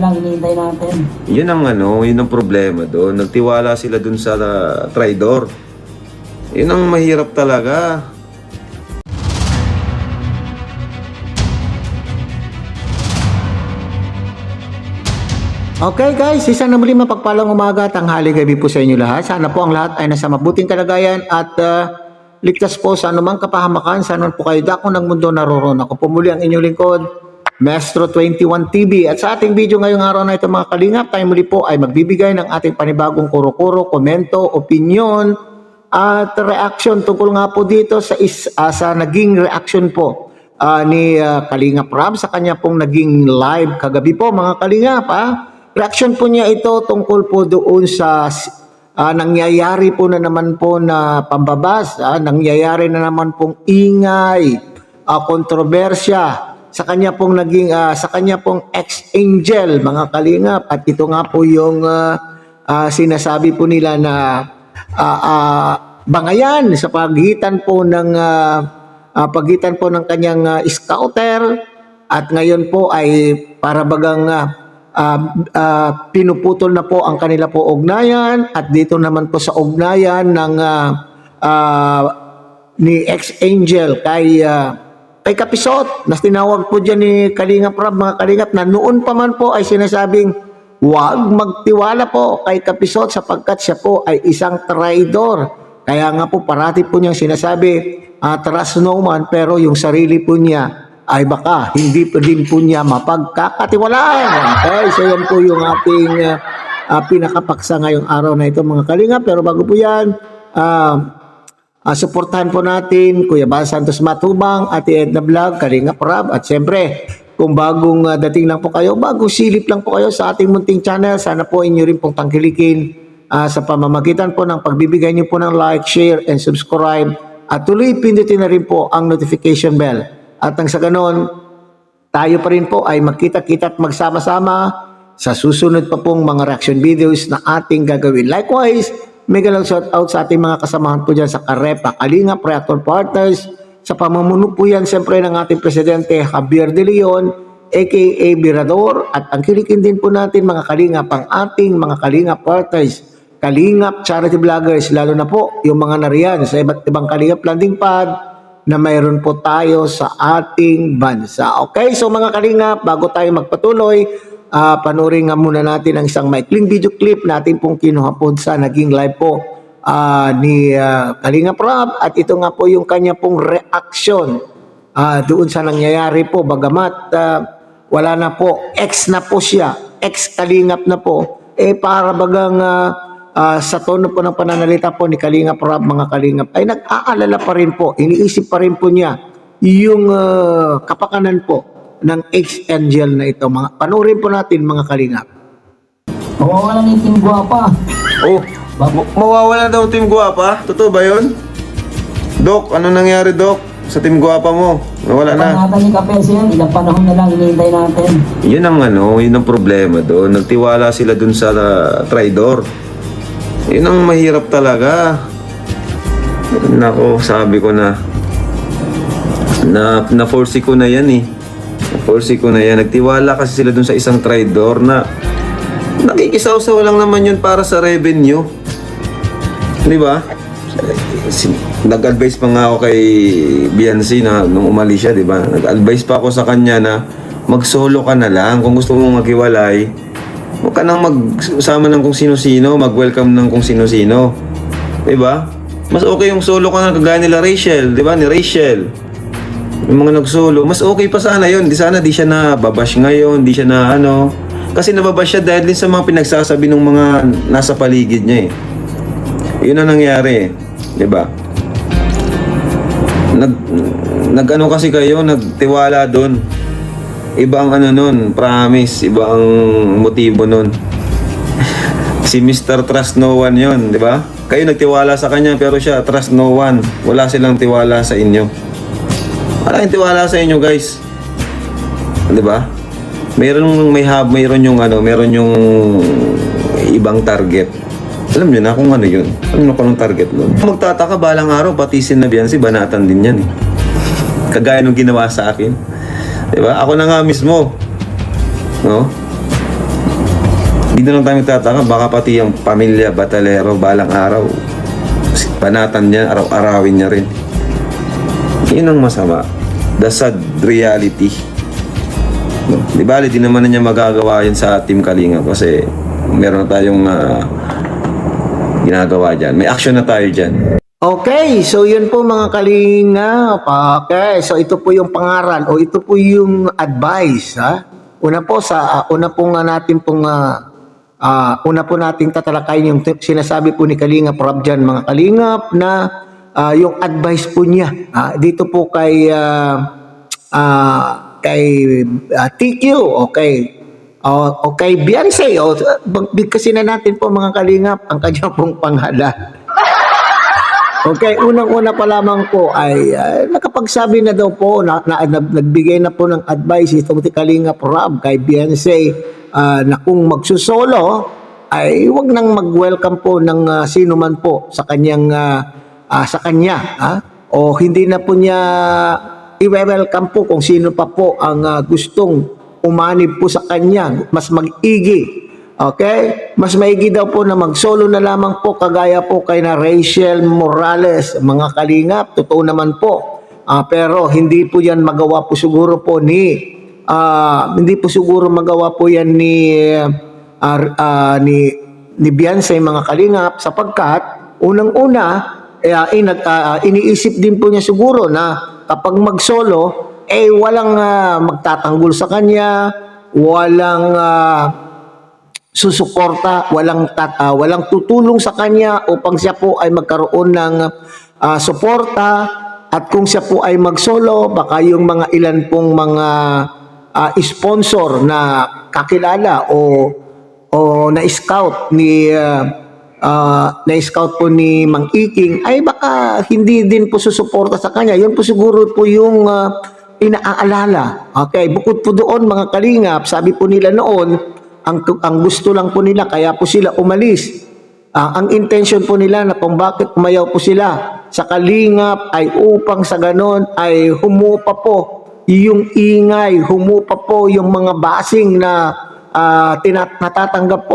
lang hinihintay natin. Yun ang yun ang problema doon. Nagtiwala sila doon sa traidor. Yun ang mahirap talaga. Okay guys, isang na muli mapagpalang umaga, tanghali, gabi po sa inyo lahat. Sana po ang lahat ay nasa mabuting kalagayan at ligtas po sa anumang kapahamakan. Sana po kayo dako ng mundo naroon. Ako po muli ang inyong lingkod, Maestro 21 TV. At sa ating video ngayong araw na ito mga kalingap, tayo muli po ay magbibigay ng ating panibagong kuro-kuro, komento, opinion at reaction tungkol nga po dito sa naging reaction po ni Kalingap Rob sa kanya pong naging live kagabi po mga kalingap. Reaction po niya ito tungkol po doon sa nangyayari po na naman po na pambabas, nangyayari na naman pong ingay, kontrobersya sa kanya pong naging sa kanya pong ex-angel mga kalingap. At ito nga po yung sinasabi po nila na bangayan sa pagitan po ng kanyang scouter, at ngayon po ay para bagang pinuputol na po ang kanila po ugnayan. At dito naman po sa ugnayan ng ni ex-angel kay Kapisot, na tinawag po dyan ni Kalingap Rob mga kalingap, na noon pa man po ay sinasabing huwag magtiwala po kay Kapisot sapagkat siya po ay isang traidor. Kaya nga po parati po niyang sinasabi, trust no man, pero yung sarili po niya ay baka hindi pa din po niya mapagkakatiwalaan. Okay, so yan po yung ating pinakapaksa ngayong araw na ito mga kalingap. Pero bago po yan, suportahan po natin Kuya Bal Santos Matubang, Ate Edna Vlog, Kalingap Rob, at siyempre kung bagong dating lang po kayo, bagong silip lang po kayo sa ating munting channel, sana po inyo rin pong tangkilikin sa pamamagitan po ng pagbibigay niyo po ng like, share, and subscribe. At tuloy pindutin na rin po ang notification bell. At nang sa ganon, tayo pa rin po ay magkita-kita at magsama-sama sa susunod pa pong mga reaction videos na ating gagawin. Likewise, mega lang shout out sa ating mga kasamahan po dyan sa Karepa, Kalingap, Reactor Partners, sa pamumuno po yan siyempre ng ating Presidente Javier De Leon, aka Birador. At ang kilikin din po natin mga Kalingap, ang ating mga Kalingap Partners, Kalingap Charity Vloggers, lalo na po yung mga nariyan sa iba't ibang Kalingap landing pad na mayroon po tayo sa ating bansa. Okay, so mga Kalingap, bago tayo magpatuloy, panoorin nga muna natin ang isang maikling video clip natin pong kinuha po sa naging live po ni Kalingap Rob. At ito nga po yung kanya pong reaction doon sa nangyayari po. Bagamat wala na po, ex na po siya, ex Kalingap na po, para bagang sa tono po ng pananalita po ni Kalingap Rob mga kalingap ay nag-aalala pa rin po, iniisip pa rin po niya yung kapakanan po ng ex-angel na ito. Panoorin po natin mga kalingap. Mawawala na yung Team Guapa. Oh, mawawala daw Team Guapa? Totoo ba yun? Dok, ano nangyari Dok sa Team Guapa mo? Nawala na. Panatan ni Kapesi yan, ilang panahon na lang hinihintay natin. Yun ang yun ang problema doon. Nagtiwala sila doon sa traidor. Yun ang mahirap talaga. Nako, sabi ko na-force ko na yan eh. Na-force ko na yan. Nagtiwala kasi sila dun sa isang traidor na nakikisaw-saw lang naman yun para sa revenue. Di ba? Nag-advise pa nga ako kay Biancy na nung umalis siya, di ba? Nag-advise pa ako sa kanya na mag-solo ka na lang. Kung gusto mong maghiwalay, huwag ka nang magsama ng kung sino-sino, mag-welcome ng kung sino-sino. Diba? Mas okay yung solo ka na kagaya nila Rachel, diba? Ni Rachel. Yung mga nag-solo, mas okay pa sana yun. Di sana di siya na babash ngayon, di siya na kasi nababash siya dahil din sa mga pinagsasabi ng mga nasa paligid niya eh. Yun ang nangyari, diba? Nag-ano kasi kayo, nagtiwala doon. Iba ang nun, promise, iba ang motibo nun. Si Mr. Trust No One yun, di ba? Kayo nagtiwala sa kanya pero siya trust no one. Wala silang tiwala sa inyo. Wala yung tiwala sa inyo guys. Di ba? Mayroon yung ibang target. Alam niyo na kung ano yun. Alam niyo kung anong target nun. Magtataka balang araw, pati si Nabiansi, banatan din yan eh. Kagaya nung ginawa sa akin. Diba? Ako na nga mismo. No? Dito lang tayo magtataka, baka pati yung pamilya Batalero balang araw, banatan niya, araw-arawin niya rin. Yun ang masama. The sad reality. No? Di bali, di naman na niya magagawa yun sa Team Kalingap kasi meron na tayong ginagawa dyan. May action na tayo dyan. Okay, so yun po mga kalingap. Okay, so ito po yung pangaral o ito po yung advice. Ha? Una po nating tatalakayin yung sinasabi po ni Kalingap Rob dyan, mga kalingap, na yung advice po niya dito po kay TQ, okay, o kay Beyonce, bigkasin na natin po mga kalingap ang kanya pong pangalan. Okay, unang-una pa lamang po ay nakapagsabi na daw po, nagbigay na po ng advice itong si Kalingap Rob kay Beyonce na kung magsusolo ay wag nang mag-welcome po ng sino man po sa kanyang sa kanya, o hindi na po niya i-welcome po kung sino pa po ang gustong umanib po sa kanya, mas mag-igi. Okay? Mas maigi daw po na mag-solo na lamang po kagaya po kay na Rachel Morales, mga kalingap. Totoo naman po. Pero hindi po yan magawa po siguro po ni Beyonce, mga kalingap, sapagkat unang-una iniisip din po niya siguro na kapag mag-solo walang magtatanggol sa kanya, walang susuporta, walang tutulong sa kanya upang siya po ay magkaroon ng suporta, at kung siya po ay mag-solo, baka yung mga ilan pong mga sponsor na kakilala o na-scout po ni Mang Iking ay baka hindi din po susuporta sa kanya. Yun po siguro po yung inaalala. Okay, bukod po doon mga kalingap, sabi po nila noon, ang gusto lang po nila, kaya po sila umalis. Ang intention po nila na kung bakit umayaw po sila sa Kalingap ay upang sa ganon ay humupa po yung ingay, humupa po yung mga basing na natatanggap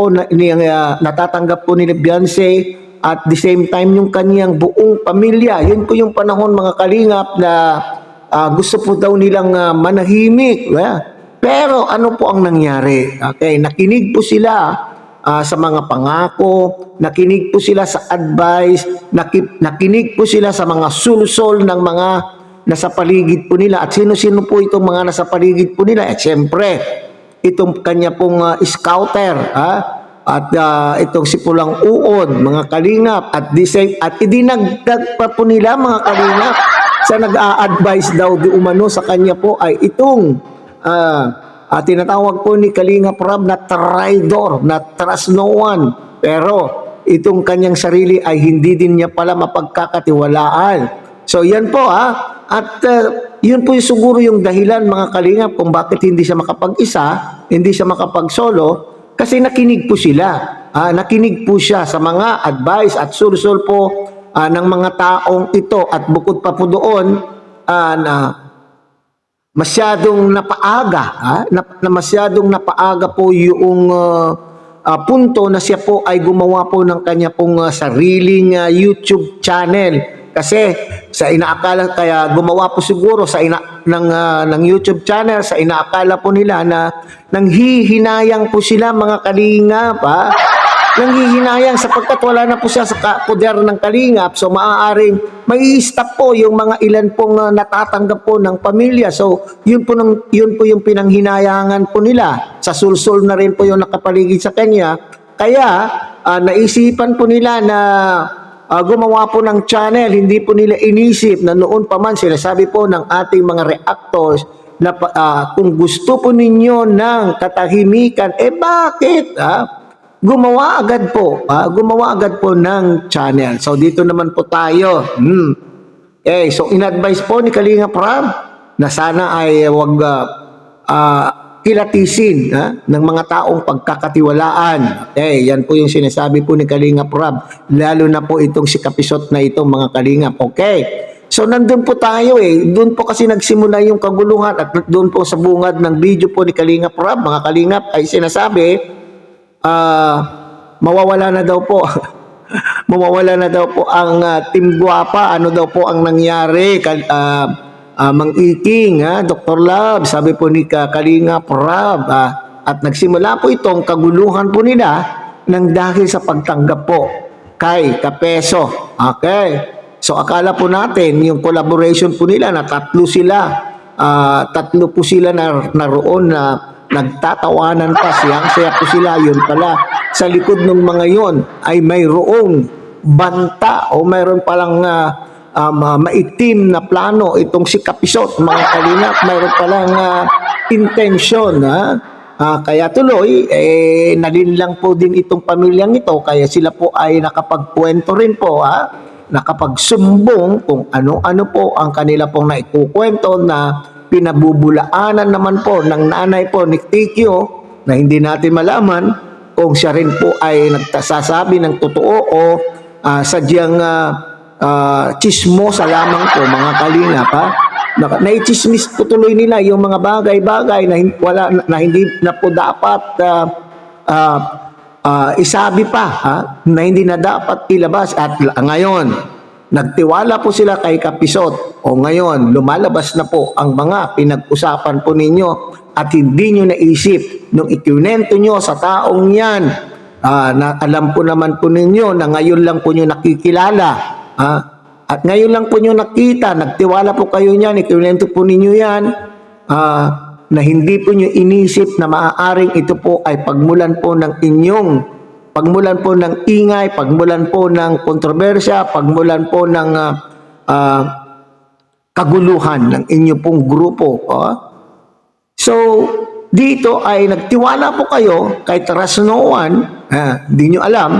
po ni Beyonce, at the same time yung kanyang buong pamilya. Yun po yung panahon mga kalingap na gusto po daw nilang manahimik. Pero ano po ang nangyari? Okay, nakinig po sila sa mga pangako, nakinig po sila sa advice, nakinig po sila sa mga sulsol ng mga nasa paligid po nila. At sino-sino po itong mga nasa paligid po nila? Siyempre, itong kanya pong scouter, at itong si Pulang Uod, mga kalingap, at idinagdag pa po nila mga kalingap sa nag-a-advise daw di umano sa kanya po ay itong tinatawag po ni Kalingap Rob na traidor, na trust no one. Pero itong kanyang sarili ay hindi din niya pala mapagkakatiwalaan. So yan po at yun po yung siguro yung dahilan mga kalingap kung bakit hindi siya makapag-isa, hindi siya makapag-solo, kasi nakinig po sila. Nakinig po siya sa mga advice at sulsol po ng mga taong ito, at bukod pa po doon na masyadong napaaga po yung punto na siya po ay gumawa po ng kanya pong sariling YouTube channel. Kasi sa inaakala, kaya gumawa po siguro ng YouTube channel sa inaakala po nila na nanghihinayang po sila mga kalingap, nanghihinayang sapagkat wala na po siya sa poder ng kalingap. So maaaring may stop po yung mga ilan pong natatanggap po ng pamilya. So yun po yung pinanghinayangan po nila. Sa sulsol na rin po yung nakapaligid sa kanya. Kaya naisipan po nila na gumawa po ng channel. Hindi po nila inisip na noon pa man sinasabi po ng ating mga reactors na kung gusto po ninyo ng katahimikan, bakit? Gumawa agad po ng channel. So dito naman po tayo. So in-advise po ni Kalingap Rob na sana ay wag kilatisin ng mga taong pagkakatiwalaan. Yan po yung sinasabi po ni Kalingap Rob, lalo na po itong si Kapisot na itong mga kalingap. So nandun po tayo doon po kasi nagsimula yung kaguluhan, at doon po sa bungad ng video po ni Kalingap Rob, mga kalingap, ay sinasabi mawawala na daw po. Mawawala na daw po ang Team Guapa. Ano daw po ang nangyari? Mang Iking, Dr. Love, sabi po ni Kalinga Prab. At nagsimula po itong kaguluhan po nila nang dahil sa pagtanggap po kay Kapeso. Okay. So akala po natin yung collaboration po nila na tatlo po sila naroon na nagtatawanan pa, siyang-saya po sila. Yun pala, sa likod ng mga yon ay mayroong banta o mayroon palang maitim na plano itong si Kapisot, mga kalingap. Mayroon palang intention. Kaya tuloy, nalinlang po din itong pamilyang ito, kaya sila po ay nakapagkwento rin po, nakapagsumbong kung ano-ano po ang kanila pong naikukwento na pinabubulaanan naman po ng nanay po ni Tikyo na hindi natin malaman kung siya rin po ay nagsasabi ng totoo o sadyang chismosa lamang po, mga kalingap. Naichismis po tuloy nila yung mga bagay-bagay na hindi na po dapat isabi pa, na hindi na dapat ilabas. At ngayon, nagtiwala po sila kay Kapisot. O ngayon, lumalabas na po ang mga pinag-usapan po ninyo at hindi nyo naisip nung ikinento nyo sa taong yan. Na alam po naman po ninyo na ngayon lang po nyo nakikilala. At ngayon lang po nyo nakita, nagtiwala po kayo niyan, ikinento po ninyo yan. Na hindi po nyo inisip na maaaring ito po ay pagmulan po ng pagmulan po ng ingay, pagmulan po ng kontrobersya, pagmulan po ng kaguluhan ng inyo pong grupo. So, dito ay nagtiwala po kayo kay Trasnowan, di nyo alam,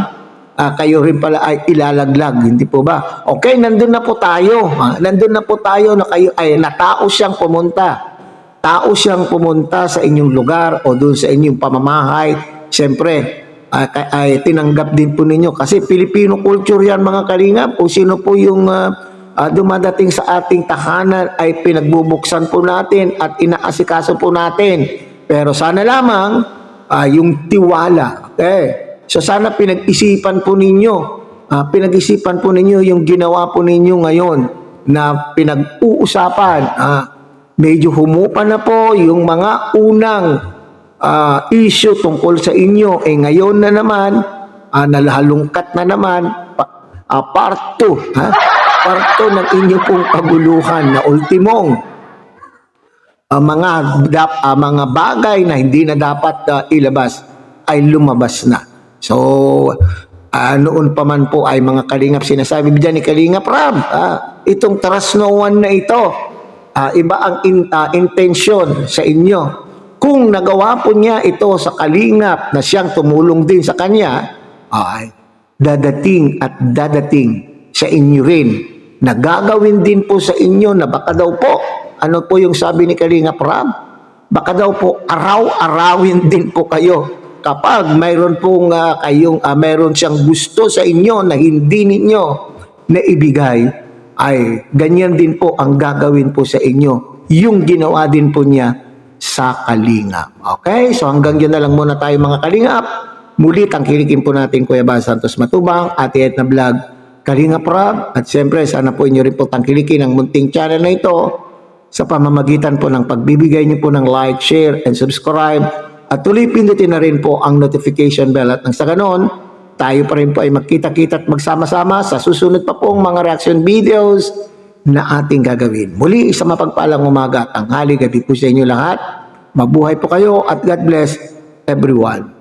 kayo rin pala ay ilalaglag, hindi po ba? Okay, nandun na po tayo. Nandun na po tayo na kayo ay natao siyang pumunta. Tao siyang pumunta sa inyong lugar o doon sa inyong pamamahay. Siyempre, ay tinanggap din po ninyo. Kasi Filipino culture yan, mga kalingap. Kung sino po yung dumadating sa ating tahanan ay pinagbubuksan po natin at inaasikaso po natin. Pero sana lamang yung tiwala. Okay? So sana pinag-isipan po ninyo. Pinag-isipan po ninyo yung ginawa po ninyo ngayon na pinag-uusapan. Medyo humupa na po yung mga unang issue tungkol sa inyo. Ngayon na naman, nalalungkat na naman, part 2. Part 2 ng inyong pong kaguluhan na ultimong mga bagay na hindi na dapat ilabas ay lumabas na. So, noon pa man po ay mga kalingap, sinasabi dyan ni Kalingap Rab, itong Trasnowan na ito, iba ang intensyon sa inyo. Kung nagawa po niya ito sa kalingap na siyang tumulong din sa kanya, ay dadating at dadating sa inyo rin. Nagagawin din po sa inyo na baka daw po, ano po yung sabi ni Kalingap Rab? Baka daw po araw-arawin din po kayo kapag mayroon pong mayroon siyang gusto sa inyo na hindi ninyo na ibigay, ay ganyan din po ang gagawin po sa inyo. Yung ginawa din po niya sa kalingap. Okay? So hanggang dyan na lang muna tayo, mga kalingap. Muli tangkilikin po natin Kuya Bal Santos Matubang, Ate Edna Vlog, Kalingap Rab, at siyempre sana po inyo rin po tangkilikin ang munting channel na ito sa pamamagitan po ng pagbibigay niyo po ng like, share, and subscribe. At tuloy pindutin na rin po ang notification bell at nang sa ganon, tayo pa rin po ay magkita-kita at magsama-sama sa susunod pa pong mga reaction videos na ating gagawin. Muli, isang mapagpalang umaga at tanghali, gabi po sa inyo lahat. Mabuhay po kayo at God bless everyone.